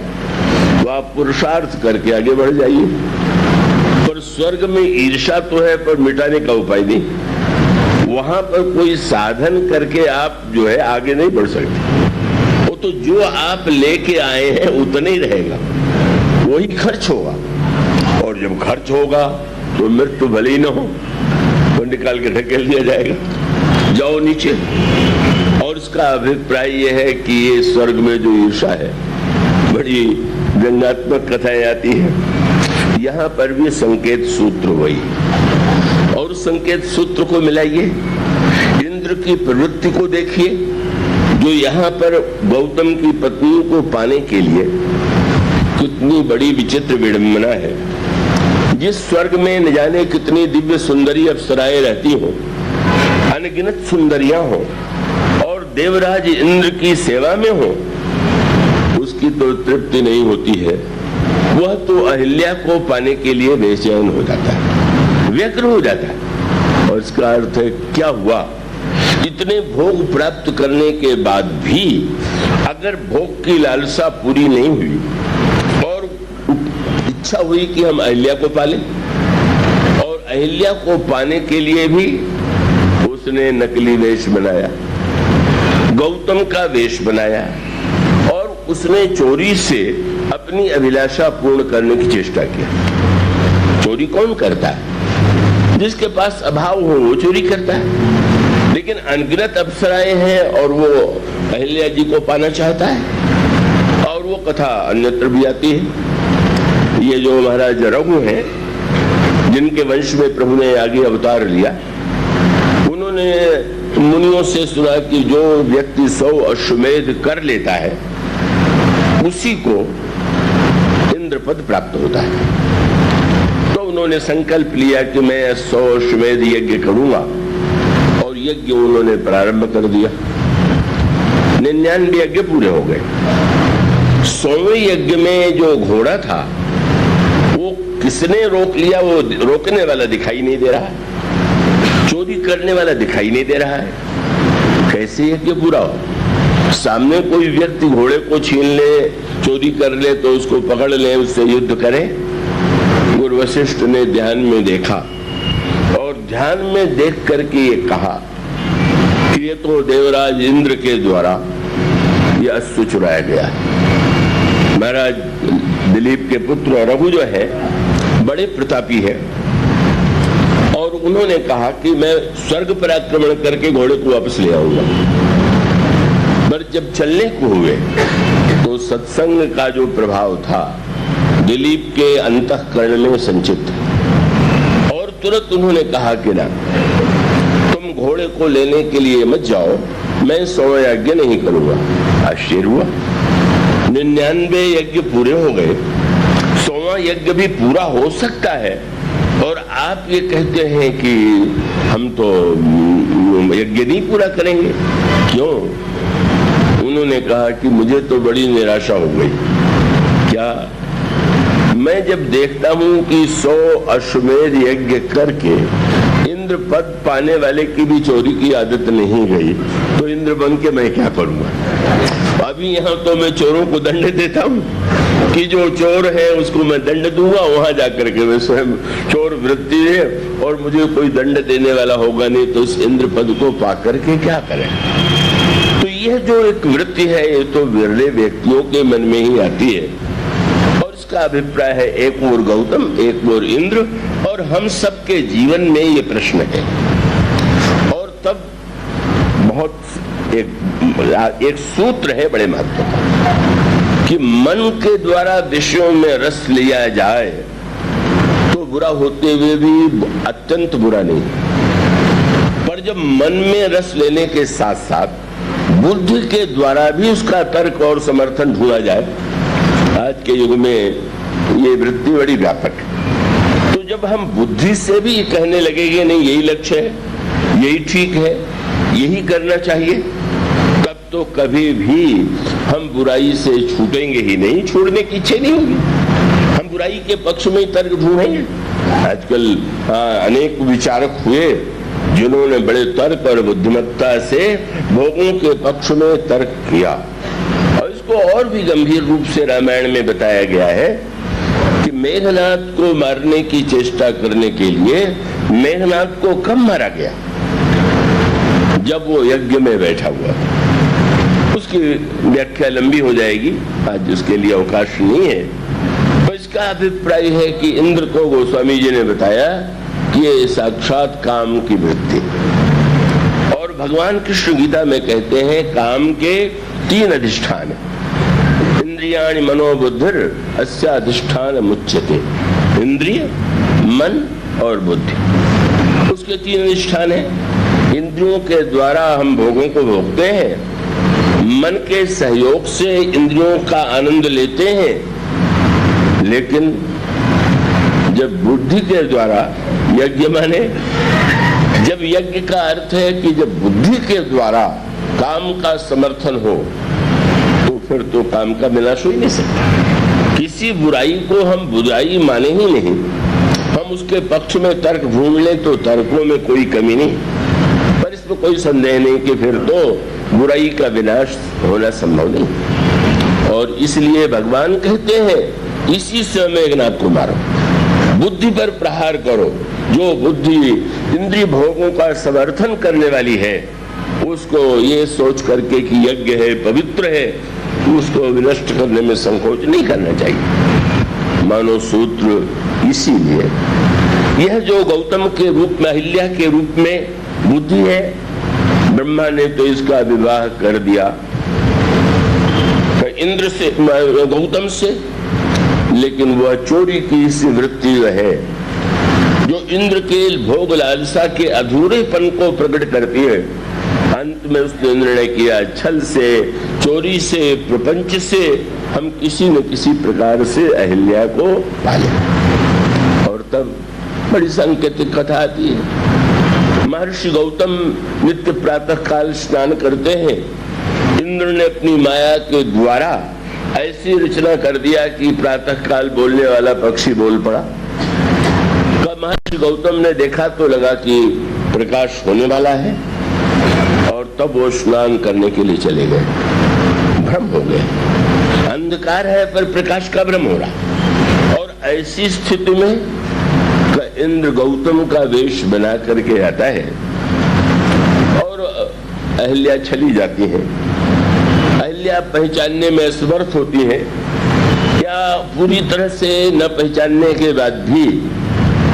तो आप पुरुषार्थ करके आगे बढ़ जाइए, पर स्वर्ग में ईर्ष्या तो है पर मिटाने का उपाय नहीं। वहां पर कोई साधन करके आप जो है आगे नहीं बढ़ सकते। वो तो जो आप लेके आए हैं उतना ही रहेगा, वही खर्च होगा। और जब खर्च होगा तो मृत्यु भले ही न हो तो निकाल के ढकेल दिया जाएगा, जाओ नीचे। और उसका अभिप्राय यह है कि ये स्वर्ग में जो ईर्ष्या है, बड़ी व्यंग्यात्मक कथाएं आती है। यहाँ पर भी संकेत सूत्र वही, और संकेत सूत्र को मिलाइए, इंद्र की प्रवृत्ति को देखिए, जो यहाँ पर गौतम की पत्नी को पाने के लिए कितनी बड़ी विचित्र विडंबना है। जिस स्वर्ग में न जाने कितनी दिव्य सुंदरी अप्सराएं रहती हो, अनगिनत सुंदरियां हो और देवराज इंद्र की सेवा में हो, उसकी तो तृप्ति नहीं होती है। वह तो अहिल्या को पाने के लिए बेचैन हो जाता है, व्यग्र हो जाता है। और इसका अर्थ है क्या हुआ इतने भोग प्राप्त करने के बाद भी अगर भोग की लालसा पूरी नहीं हुई और इच्छा हुई कि हम अहिल्या को पालें, और अहिल्या को पाने के लिए भी उसने नकली वेश बनाया, गौतम का वेश बनाया, और उसने चोरी से अपनी अभिलाषा पूर्ण करने की चेष्टा की। चोरी कौन करता है? जिसके पास अभाव हो वो चोरी करता है। लेकिन अनगिनत अप्सराएं हैं और वो अहिल्या जी को पाना चाहता है। और वो कथा अन्यत्र भी आती है। ये जो महाराज रघु हैं, जिनके वंश में प्रभु ने आगे अवतार लिया, उन्होंने मुनियों से सुना कि जो व्यक्ति 100 अश्वमेध कर लेता है उसी को इंद्रपद प्राप्त होता है। तो उन्होंने संकल्प लिया कि मैं 100 अश्वमेध यज्ञ करूंगा, और यज्ञ उन्होंने प्रारंभ कर दिया। 99 यज्ञ पूरे हो गए। 100वें यज्ञ में जो घोड़ा था वो किसने रोक लिया, वो रोकने वाला दिखाई नहीं दे रहा है, चोरी करने वाला दिखाई नहीं दे रहा है। कैसे यज्ञ पूरा हो? सामने कोई व्यक्ति घोड़े को छीन ले, चोरी कर ले तो उसको पकड़ ले, उससे युद्ध करे। गुरु वशिष्ठ ने ध्यान में देखा और ध्यान में देख करके ये कहा कि ये तो देवराज इंद्र के द्वारा ये अश्व चुराया गया है। महाराज दिलीप के पुत्र रघु जो है बड़े प्रतापी है, और उन्होंने कहा कि मैं स्वर्ग पर आक्रमण करके घोड़े को वापस ले आऊंगा। पर जब चलने को हुए तो सत्संग का जो प्रभाव था दिलीप के अंतःकरण में संचित, और तुरंत उन्होंने कहा कि ना, तुम घोड़े को लेने के लिए मत जाओ, मैं 100 यज्ञ नहीं करूंगा। आश्चर्य हुआ, 99 यज्ञ पूरे हो गए, 100वां यज्ञ भी पूरा हो सकता है, और आप ये कहते हैं कि हम तो यज्ञ नहीं पूरा करेंगे। क्यों? उन्होंने कहा कि मुझे तो बड़ी निराशा हो गई। क्या? मैं जब देखता हूं कि 100 अश्वमेध यज्ञ करके इंद्र पद पाने वाले की भी चोरी की आदत नहीं गई, तो इंद्र बन के मैं क्या करूंगा? अभी यहाँ तो मैं चोरों को दंड देता हूँ कि जो चोर है उसको मैं दंड दूंगा, वहां जाकर के मैं स्वयं चोर वृत्ति है और मुझे कोई दंड देने वाला होगा नहीं, तो इस इंद्र पद को पाकर के क्या करें? तो यह जो एक वृत्ति है ये तो विरले व्यक्तियों के मन में ही आती है, और इसका अभिप्राय है एक ओर गौतम, एक ओर इंद्र, और हम सबके जीवन में ये प्रश्न है। और तब बहुत एक सूत्र है बड़े महत्व का कि मन के द्वारा विषयों में रस लिया जाए तो बुरा होते हुए भी अत्यंत बुरा नहीं, पर जब मन में रस लेने के साथ साथ बुद्धि के द्वारा भी उसका तर्क और समर्थन ढूंढा जाए, आज के युग में ये वृत्ति बड़ी व्यापक है। तो जब हम बुद्धि से भी कहने लगेंगे नहीं यही लक्ष्य है, यही ठीक है, यही करना चाहिए, तब तो कभी भी हम बुराई से छूटेंगे ही नहीं, छोड़ने की इच्छा नहीं होगी। हम बुराई के पक्ष में ही तर्क ढूंढेंगे। आजकल अनेक विचारक हुए जिन्होंने बड़े तर्क और बुद्धिमत्ता से भोगों के पक्ष में तर्क किया, और इसको और भी गंभीर रूप से रामायण में बताया गया है कि मेघनाद को मारने की चेष्टा करने के लिए मेघनाद को कब मारा गया? जब वो यज्ञ में बैठा हुआ। उसकी व्याख्या लंबी हो जाएगी, आज उसके लिए अवकाश नहीं है। तो इसका अभिप्राय है कि इंद्र को गोस्वामी जी ने बताया कि ये साक्षात काम की वृत्ति, और भगवान कृष्ण गीता में कहते हैं काम के 3 अधिष्ठान, इंद्रियाणि मनोबुद्धिर अस्या अधिष्ठान मुच्यते। इंद्रिय, मन और बुद्धि, उसके 3 अधिष्ठान है। इंद्रियों के द्वारा हम भोगों को भोगते हैं, मन के सहयोग से इंद्रियों का आनंद लेते हैं, लेकिन जब बुद्धि के द्वारा यज्ञ माने, जब यज्ञ का अर्थ है कि जब बुद्धि के द्वारा काम का समर्थन हो, तो फिर तो काम का विनाश हो ही नहीं सकता। किसी बुराई को हम बुराई माने ही नहीं, हम उसके पक्ष में तर्क ढूंढ लें तो तर्कों में कोई कमी नहीं, पर इस इसमें कोई संदेह नहीं कि फिर तो बुराई का विनाश होना संभव नहीं। और इसलिए भगवान कहते हैं इसी से मेघनाथ को मारो, बुद्धि पर प्रहार करो। जो बुद्धि इंद्रिय भोगों का समर्थन करने वाली है उसको ये सोच करके कि यज्ञ है, पवित्र है, उसको विनष्ट करने में संकोच नहीं करना चाहिए। मानो सूत्र इसीलिए यह जो गौतम के रूप में, अहिल्या के रूप में बुद्धि है, ब्रह्मा ने तो इसका विवाह कर दिया इंद्र से, गौतम से, लेकिन वह चोरी की सी वृत्ति है जो इंद्र के भोग लालसा के अधूरेपन को प्रकट करती है। अंत में उसने निर्णय किया छल से, चोरी से, प्रपंच से हम किसी न किसी प्रकार से अहिल्या को पाले। और तब बड़ी सांकेतिक कथा आती है। महर्षि गौतम नित्य प्रातः काल स्नान करते हैं। इंद्र ने अपनी माया के द्वारा ऐसी रचना कर दिया कि प्रातः काल बोलने वाला पक्षी बोल पड़ा। महर्षि गौतम ने देखा तो लगा कि प्रकाश होने वाला है, और तब वो स्नान करने के लिए चले गए। भ्रम हो गए, अंधकार है पर प्रकाश का भ्रम हो रहा। और ऐसी स्थिति में इंद्र गौतम का वेश बना करके आता है और अहिल्या चली जाती है। अहिल्या पहचानने में असमर्थ होती है, क्या पूरी तरह से न पहचानने के बाद भी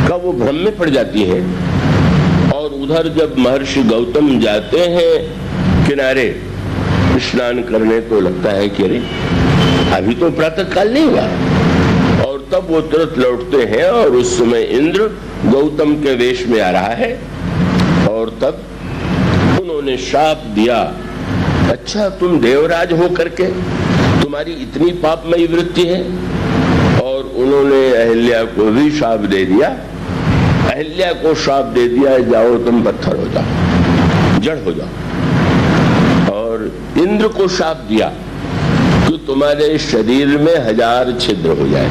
कब वो भ्रम में पड़ जाती है। और उधर जब महर्षि गौतम जाते हैं किनारे स्नान करने तो लगता है कि अरे अभी तो प्रातः काल नहीं हुआ। और तब वो तुरंत लौटते हैं और उस समय इंद्र गौतम के वेश में आ रहा है। और तब उन्होंने शाप दिया, अच्छा तुम देवराज हो करके तुम्हारी इतनी पापमयी वृत्ति है। और उन्होंने अहिल्या को भी शाप दे दिया। अहिल्या को शाप दे दिया, जाओ तुम पत्थर हो जाओ, जड़ हो जाओ। और इंद्र को शाप दिया कि तुम्हारे शरीर में 1000 छिद्र हो जाए।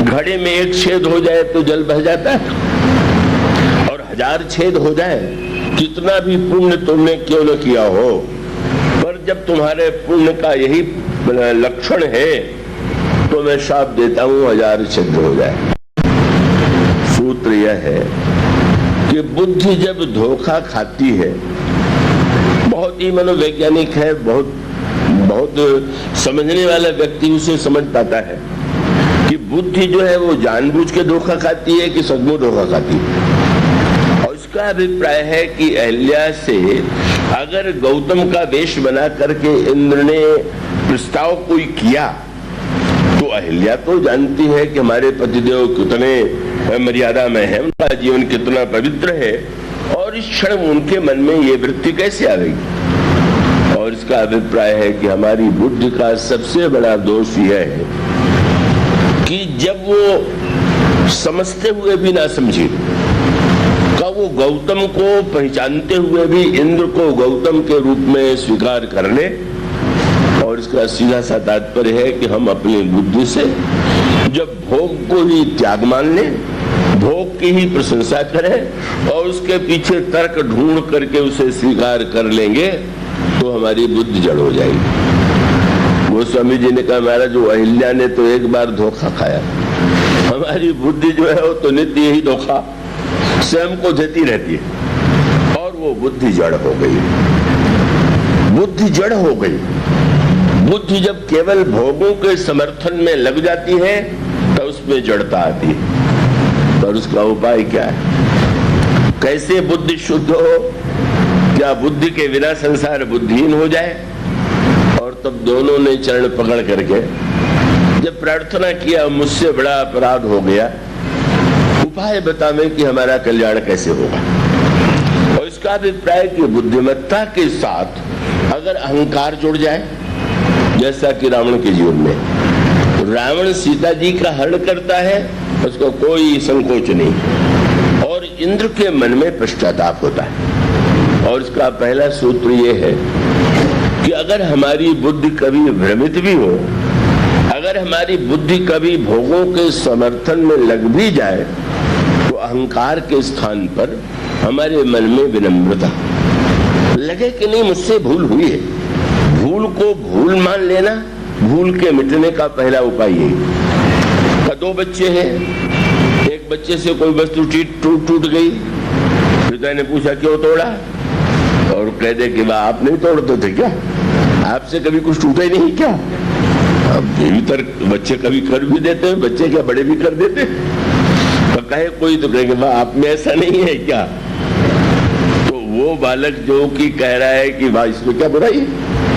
घड़े में एक छेद हो जाए तो जल बह जाता है, और 1000 छेद हो जाए, कितना भी पुण्य तुमने क्यों न किया हो, पर जब तुम्हारे पुण्य का यही लक्षण है तो मैं शाप देता हूं 1000 छिद्र हो जाए। सूत्र यह है कि बुद्धि जब धोखा खाती है, बहुत ही मनोवैज्ञानिक है, बहुत समझने वाला व्यक्ति उसे समझ पाता है कि बुद्धि जो है वो जानबूझ के धोखा खाती है कि सचमुच धोखा खाती है। और इसका अभिप्राय है कि अहिल्या से अगर गौतम का वेश बना करके इंद्र ने प्रस्ताव कोई किया तो अहिल्या तो जानती है कि हमारे पतिदेव कितने मर्यादा में है, उनका जीवन कितना पवित्र है, और इस क्षण उनके मन में ये वृत्ति कैसे आ गई। और इसका अभिप्राय है कि हमारी बुद्धि का सबसे बड़ा दोष यह है कि जब वो समझते हुए भी ना समझे, का वो गौतम को पहचानते हुए भी इंद्र को गौतम के रूप में स्वीकार कर ले। और इसका सीधा सा तात्पर्य है कि हम अपनी बुद्धि से जब भोग को ही त्याग मान लें, भोग की ही प्रशंसा करें और उसके पीछे तर्क ढूंढ करके उसे स्वीकार कर लेंगे तो हमारी बुद्धि जड़ हो जाएगी। गोस्वामी जी ने कहा महाराज जो अहिल्या ने तो एक बार धोखा खाया, हमारी बुद्धि जो है वो तो नित्य यही धोखा स्वयं को देती रहती है और वो बुद्धि जड़ हो गई। बुद्धि जड़ हो गई। बुद्धि जब केवल भोगों के समर्थन में लग जाती है तो उसमें जड़ता आती है। पर उसका उपाय क्या है? कैसे बुद्धि शुद्ध हो? क्या बुद्धि के बिना संसार बुद्धिहीन हो जाए? और तब दोनों ने चरण पकड़ करके जब प्रार्थना किया मुझसे बड़ा अपराध हो गया, उपाय बतावे कि हमारा कल्याण कैसे होगा। और इसका अभिप्राय कि बुद्धिमत्ता के साथ अगर अहंकार जुड़ जाए, जैसा कि रावण के जीवन में रावण सीता जी का हरण करता है, उसको कोई संकोच नहीं और इंद्र के मन में पश्चाताप होता है। और इसका पहला सूत्र यह है कि अगर हमारी बुद्धि कभी भ्रमित भी हो, अगर हमारी बुद्धि कभी भोगों के समर्थन में लग भी जाए, तो अहंकार के स्थान पर हमारे मन में विनम्रता, लगे कि नहीं मुझसे भूल हुई है। भूल को भूल मान लेना भूल के मिटने का पहला उपाय यही। का 2 बच्चे हैं, एक बच्चे से कोई वस्तु टूट गई, पिता ने पूछा क्यों तोड़ा, और कह दे कि वाह आप नहीं तोड़ते थे क्या, आपसे कभी कुछ टूटा ही नहीं क्या। अब ये भी तर्क बच्चे कभी कर भी देते हैं, बच्चे क्या बड़े भी कर देते हैं। तो कहे कोई तो कहेंगे वाह आप में ऐसा नहीं है क्या। तो वो बालक जो कि कह रहा है कि वाह इसमें क्या बुराई है,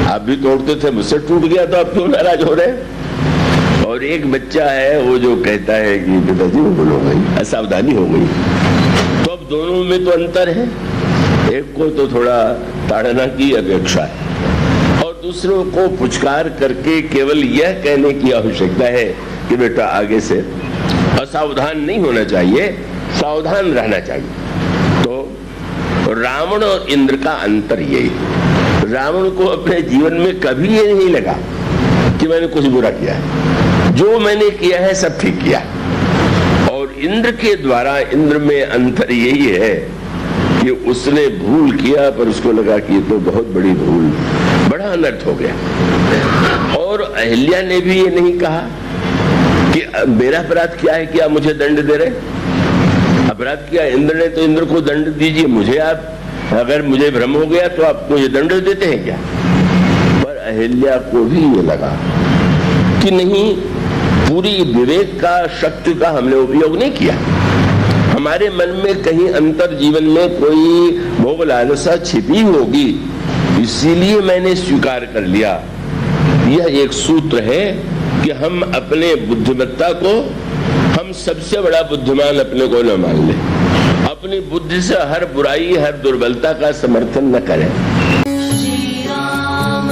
आप भी तोड़ते थे, मुझसे टूट गया तो आप क्यों नाराज हो रहे हैं। और एक बच्चा है वो जो कहता है कि पिताजी भूल हो गई, असावधानी हो गई। तो अब दोनों में तो अंतर है, एक को तो थोड़ा ताड़ना की अपेक्षा है और दूसरों को पुचकार करके केवल यह कहने की आवश्यकता है कि बेटा आगे से असावधान नहीं होना चाहिए, सावधान रहना चाहिए। तो रावण और इंद्र का अंतर यही, रावण को अपने जीवन में कभी ये नहीं लगा कि मैंने कुछ बुरा किया है, जो मैंने किया है सब ठीक किया। और इंद्र के द्वारा इंद्र में अंतर यही है कि उसने भूल किया पर उसको लगा कि ये तो बहुत बड़ी भूल, बड़ा अनर्थ हो गया। और अहिल्या ने भी ये नहीं कहा कि मेरा अपराध क्या है कि आप मुझे दंड दे रहे। अपराध किया इंद्र ने तो इंद्र को दंड दीजिए, मुझे आप अगर मुझे भ्रम हो गया तो आप मुझे दंड देते हैं क्या। पर अहिल्या को भी ये लगा कि नहीं, पूरी विवेक का शक्ति का हमने उपयोग नहीं किया, हमारे मन में कहीं अंतर जीवन में कोई भोग लालसा छिपी होगी, इसीलिए मैंने स्वीकार कर लिया। यह एक सूत्र है कि हम अपने बुद्धिमत्ता को, हम सबसे बड़ा बुद्धिमान अपने को न मान लें, अपनी बुद्धि से हर बुराई हर दुर्बलता का समर्थन न करें। श्री राम